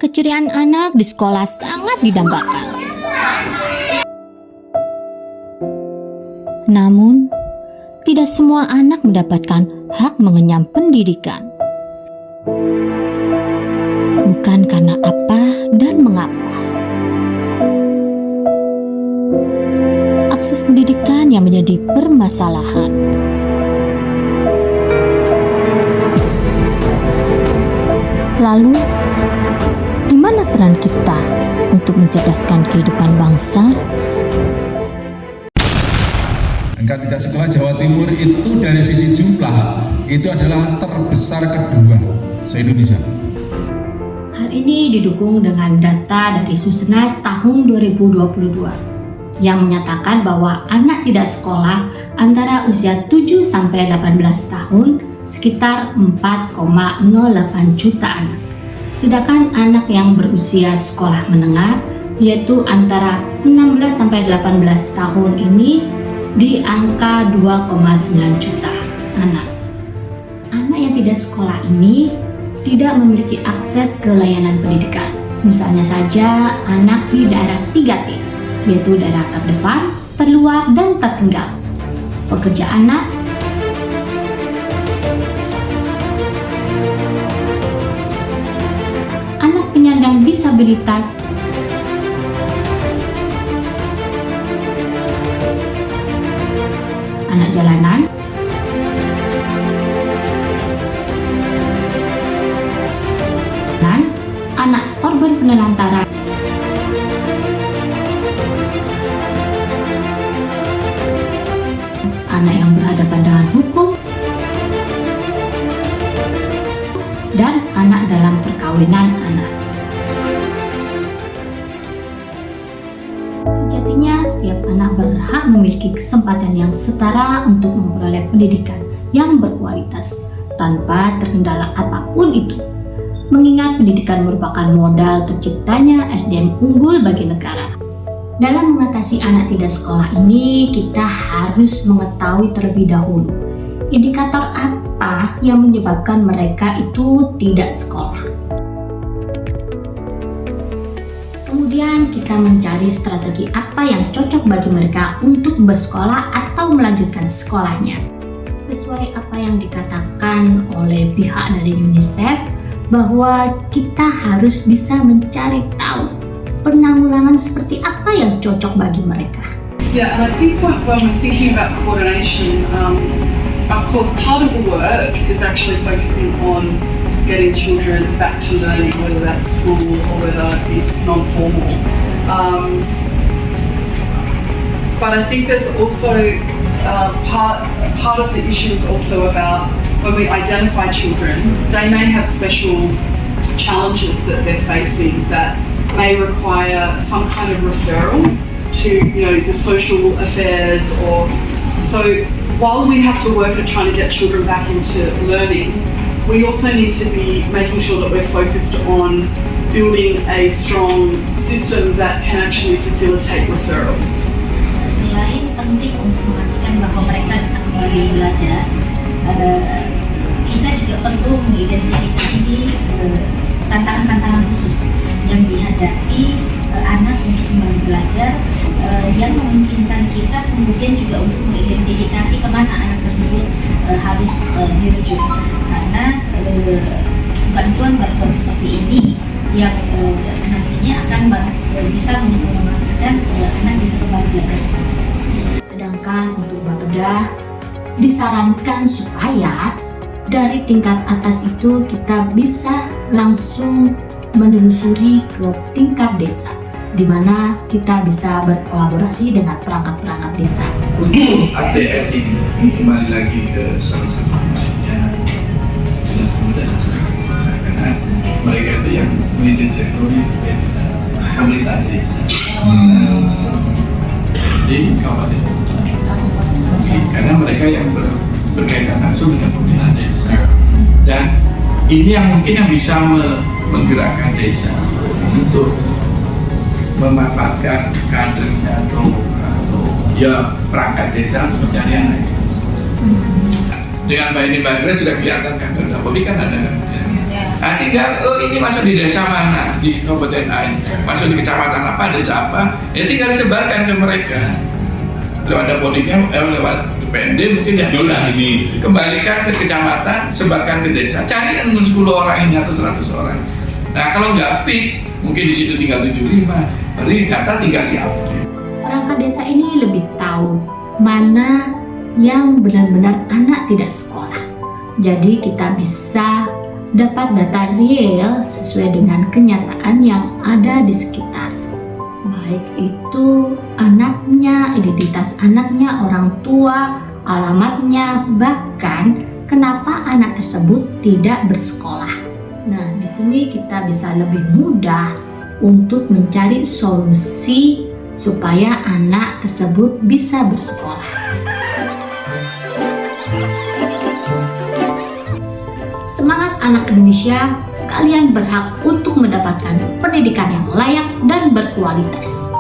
keceriaan anak di sekolah sangat didambakan. Namun, tidak semua anak mendapatkan hak mengenyam pendidikan. Bukan karena apa dan mengapa. Akses pendidikan yang menjadi permasalahan. Lalu, di mana peran kita untuk mencerdaskan kehidupan bangsa? Angka tidak sekolah Jawa Timur itu dari sisi jumlah itu adalah terbesar kedua se-Indonesia. Hal ini didukung dengan data dari Susenas tahun 2022 yang menyatakan bahwa anak tidak sekolah antara usia 7 sampai 18 tahun sekitar 4,08 juta anak. Sedangkan anak yang berusia sekolah menengah yaitu antara 16 sampai 18 tahun ini di angka 2,9 juta anak. Anak yang tidak sekolah ini tidak memiliki akses ke layanan pendidikan. Misalnya saja anak di daerah 3T, yaitu daerah terdepan, terluar, dan tertinggal. Pekerja anak, anak penyandang disabilitas, anak jalanan, dan anak korban penelantaran, anak yang berhadapan dengan hukum, dan anak dalam perkawinan anak. Sejatinya, setiap anak berhak memiliki kesempatan yang setara untuk memperoleh pendidikan yang berkualitas tanpa terkendala apapun itu. Mengingat pendidikan merupakan modal terciptanya SDM unggul bagi negara. Dalam mengatasi anak tidak sekolah ini, kita harus mengetahui terlebih dahulu indikator apa yang menyebabkan mereka itu tidak sekolah. Kemudian kita mencari strategi apa yang cocok bagi mereka untuk bersekolah atau melanjutkan sekolahnya. Sesuai apa yang dikatakan oleh pihak dari UNICEF, bahwa kita harus bisa mencari tahu penanggulangan seperti apa yang cocok bagi mereka. Yeah, and I think when we're thinking about coordination, of course, part of the work is actually focusing on getting children back to learning, whether that's school or whether it's non-formal. But I think there's also part of the issue is also about when we identify children, they may have special challenges that they're facing that may require some kind of referral to, the social affairs or so. While we have to work at trying to get children back into learning, we also need to be making sure that we're focused on building a strong system that can actually facilitate referrals. Selain penting untuk memastikan bahwa mereka bisa kembali belajar, kita juga perlu mengidentifikasi tantangan-tantangan khusus yang dihadapi anak untuk kembali belajar, yang memungkinkan kita kemudian juga untuk mengidentifikasi kemana anak tersebut harus dirujuk, karena bantuan-bantuan seperti ini yang nantinya akan bisa memastikan anak bisa kembali belajar. Sedangkan untuk Bapeda disarankan supaya dari tingkat atas itu kita bisa langsung menelusuri ke tingkat desa, di mana kita bisa berkolaborasi dengan perangkat-perangkat desa. Untuk ATS ini kembali lagi ke salah satu fungsinya adalah pemuda dan desa, karena mereka itu yang menjadi sektor pemerintahan desa di kabupaten kota, karena mereka yang berkaitan langsung dengan pemerintahan desa, dan ini yang mungkin yang bisa menggerakkan desa untuk memanfaatkan kadernya atau ya perangkat desa untuk mencari anak. Dengan Mbak ini Mbak Grace sudah kelihatan kan, Mbak Bobi kan ada kan, ya. Nah, tinggal ini masuk di desa mana, di kabupaten A ini, masuk di kecamatan apa, desa apa, ya tinggal sebarkan ke mereka. Lewat Dapoliknya, lewat PND mungkin ya. ini. Kembalikan ke kecamatan, sebarkan ke desa, cari 10 orang ini atau 100 orang. Nah, kalau nggak fix, mungkin di situ tinggal 75, berarti data tinggal diupdate. Perangkat desa ini lebih tahu mana yang benar-benar anak tidak sekolah. Jadi kita bisa dapat data real sesuai dengan kenyataan yang ada di sekitar. Baik itu anaknya, identitas anaknya, orang tua, alamatnya, bahkan kenapa anak tersebut tidak bersekolah. Nah, di sini kita bisa lebih mudah untuk mencari solusi supaya anak tersebut bisa bersekolah. Semangat anak Indonesia, kalian berhak untuk mendapatkan pendidikan yang layak dan berkualitas.